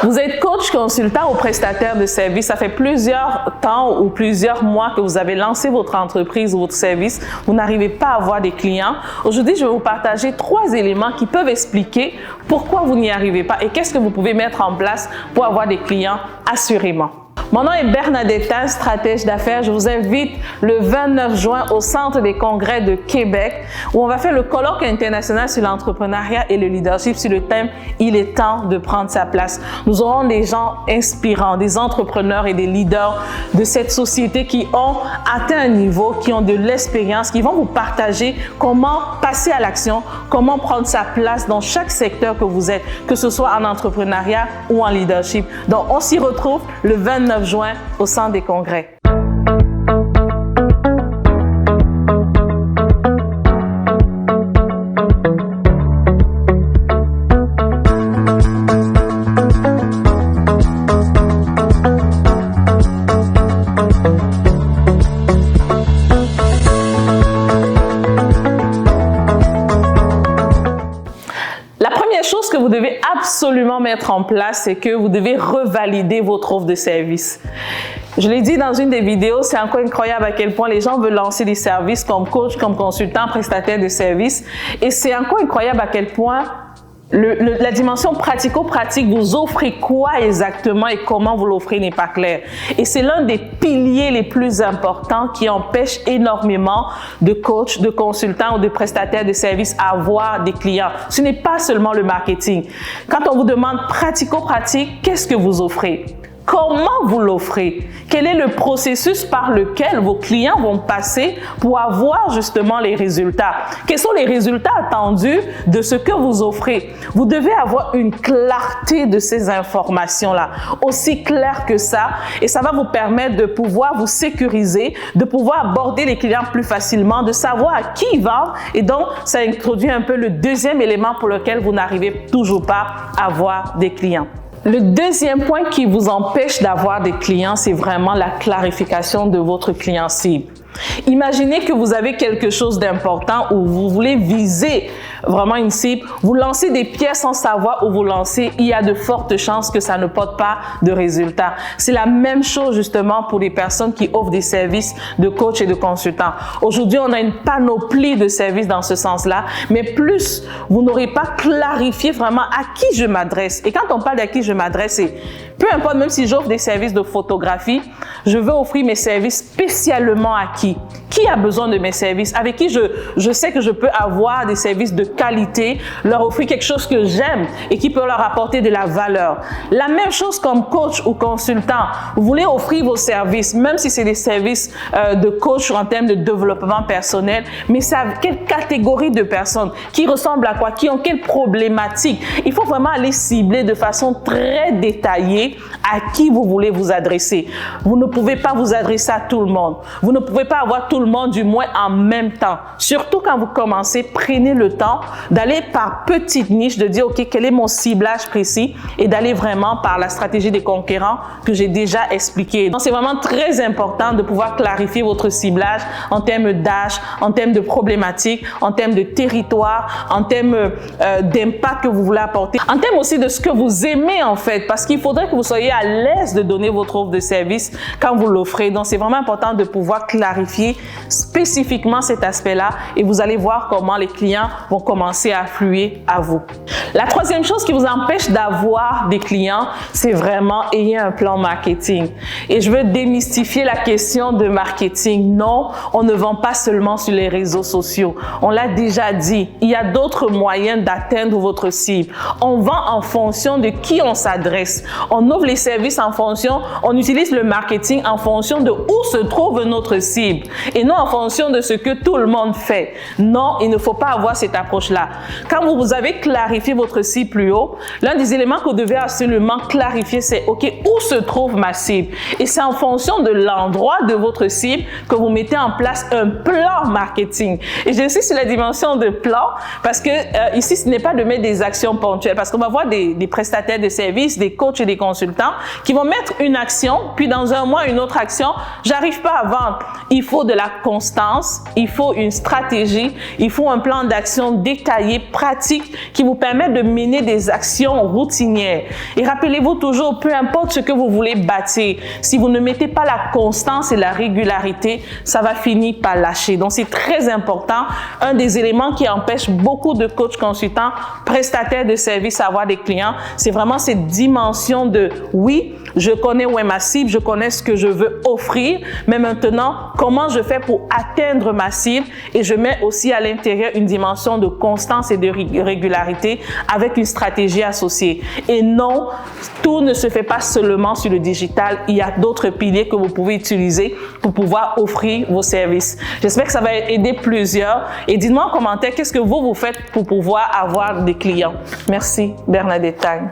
Vous êtes coach, consultant ou prestataire de services. Ça fait plusieurs temps ou plusieurs mois que vous avez lancé votre entreprise ou votre service. Vous n'arrivez pas à avoir des clients. Aujourd'hui, je vais vous partager 3 éléments qui peuvent expliquer pourquoi vous n'y arrivez pas et qu'est-ce que vous pouvez mettre en place pour avoir des clients assurément. Mon nom est Bernadetta, stratège d'affaires. Je vous invite le 29 juin au Centre des congrès de Québec où on va faire le colloque international sur l'entrepreneuriat et le leadership sur le thème « Il est temps de prendre sa place ». Nous aurons des gens inspirants, des entrepreneurs et des leaders de cette société qui ont atteint un niveau, qui ont de l'expérience, qui vont vous partager comment passer à l'action, comment prendre sa place dans chaque secteur que vous êtes, que ce soit en entrepreneuriat ou en leadership. Donc, on s'y retrouve le 29 juin au Centre des congrès. La première chose que vous devez absolument mettre en place, c'est que vous devez revalider votre offre de service. Je l'ai dit dans une des vidéos, c'est encore incroyable à quel point les gens veulent lancer des services comme coach, comme consultant, prestataire de services. Et c'est encore incroyable à quel point la dimension pratico-pratique, vous offrez quoi exactement et comment vous l'offrez n'est pas clair. Et c'est l'un des piliers les plus importants qui empêche énormément de coachs, de consultants ou de prestataires de services à avoir des clients. Ce n'est pas seulement le marketing. Quand on vous demande pratico-pratique, qu'est-ce que vous offrez? Comment vous l'offrez? Quel est le processus par lequel vos clients vont passer pour avoir justement les résultats? Quels sont les résultats attendus de ce que vous offrez? Vous devez avoir une clarté de ces informations-là, aussi claire que ça, et ça va vous permettre de pouvoir vous sécuriser, de pouvoir aborder les clients plus facilement, de savoir à qui vendre, et donc ça introduit un peu le deuxième élément pour lequel vous n'arrivez toujours pas à avoir des clients. Le deuxième point qui vous empêche d'avoir des clients, c'est vraiment la clarification de votre client cible. Imaginez que vous avez quelque chose d'important où vous voulez viser vraiment une cible, vous lancez des pièces sans savoir où vous lancez, il y a de fortes chances que ça ne porte pas de résultats. C'est la même chose justement pour les personnes qui offrent des services de coach et de consultant. Aujourd'hui, on a une panoplie de services dans ce sens-là, mais plus vous n'aurez pas clarifié vraiment à qui je m'adresse. Et quand on parle d'à qui je m'adresse, c'est peu importe, même si j'offre des services de photographie, je veux offrir mes services spécialement à qui? Qui a besoin de mes services? Avec qui je sais que je peux avoir des services de qualité, leur offrir quelque chose que j'aime et qui peut leur apporter de la valeur. La même chose comme coach ou consultant. Vous voulez offrir vos services, même si c'est des services de coach en termes de développement personnel, mais c'est à quelle catégorie de personnes? Qui ressemblent à quoi? Qui ont quelle problématique? Il faut vraiment aller cibler de façon très détaillée à qui vous voulez vous adresser. Vous ne pouvez pas vous adresser à tout le monde. Vous ne pouvez pas avoir tout le monde du moins en même temps. Surtout quand vous commencez, prenez le temps d'aller par petites niches, de dire ok, quel est mon ciblage précis et d'aller vraiment par la stratégie des conquérants que j'ai déjà expliqué. Donc c'est vraiment très important de pouvoir clarifier votre ciblage en termes d'âge, en termes de problématiques, en termes de territoire, en termes d'impact que vous voulez apporter, en termes aussi de ce que vous aimez en fait, parce qu'il faudrait que vous soyez à l'aise de donner votre offre de service quand vous l'offrez. Donc c'est vraiment important de pouvoir clarifier spécifiquement cet aspect-là et vous allez voir comment les clients vont commencer à affluer à vous. La troisième chose qui vous empêche d'avoir des clients, c'est vraiment ayez un plan marketing. Et je veux démystifier la question de marketing. Non, on ne vend pas seulement sur les réseaux sociaux. On l'a déjà dit, il y a d'autres moyens d'atteindre votre cible. On vend en fonction de qui on s'adresse. On offre les services en fonction, on utilise le marketing en fonction de où se trouve notre cible et non en fonction de ce que tout le monde fait. Non, il ne faut pas avoir cette approche-là. Quand vous avez clarifié votre cible plus haut, l'un des éléments que vous devez absolument clarifier, c'est OK, où se trouve ma cible? Et c'est en fonction de l'endroit de votre cible que vous mettez en place un plan marketing. Et j'insiste sur la dimension de plan parce que ici, ce n'est pas de mettre des actions ponctuelles parce qu'on va voir des prestataires de services, des coachs et des consultants qui vont mettre une action, puis dans un mois, une autre action. J'arrive pas à vendre. Il faut de la constance, il faut une stratégie, il faut un plan d'action détaillé, pratique, qui vous permet de mener des actions routinières. Et rappelez-vous toujours, peu importe ce que vous voulez bâtir, si vous ne mettez pas la constance et la régularité, ça va finir par lâcher. Donc, c'est très important. Un des éléments qui empêche beaucoup de coachs, consultants, prestataires de services à avoir des clients, c'est vraiment cette dimension de oui, je connais où est ma cible, je connais ce que je veux offrir, mais maintenant, comment je fais pour atteindre ma cible? Et je mets aussi à l'intérieur une dimension de constance et de régularité avec une stratégie associée. Et non, tout ne se fait pas seulement sur le digital. Il y a d'autres piliers que vous pouvez utiliser pour pouvoir offrir vos services. J'espère que ça va aider plusieurs. Et dites-moi en commentaire qu'est-ce que vous faites pour pouvoir avoir des clients. Merci, Bernadette Tagne.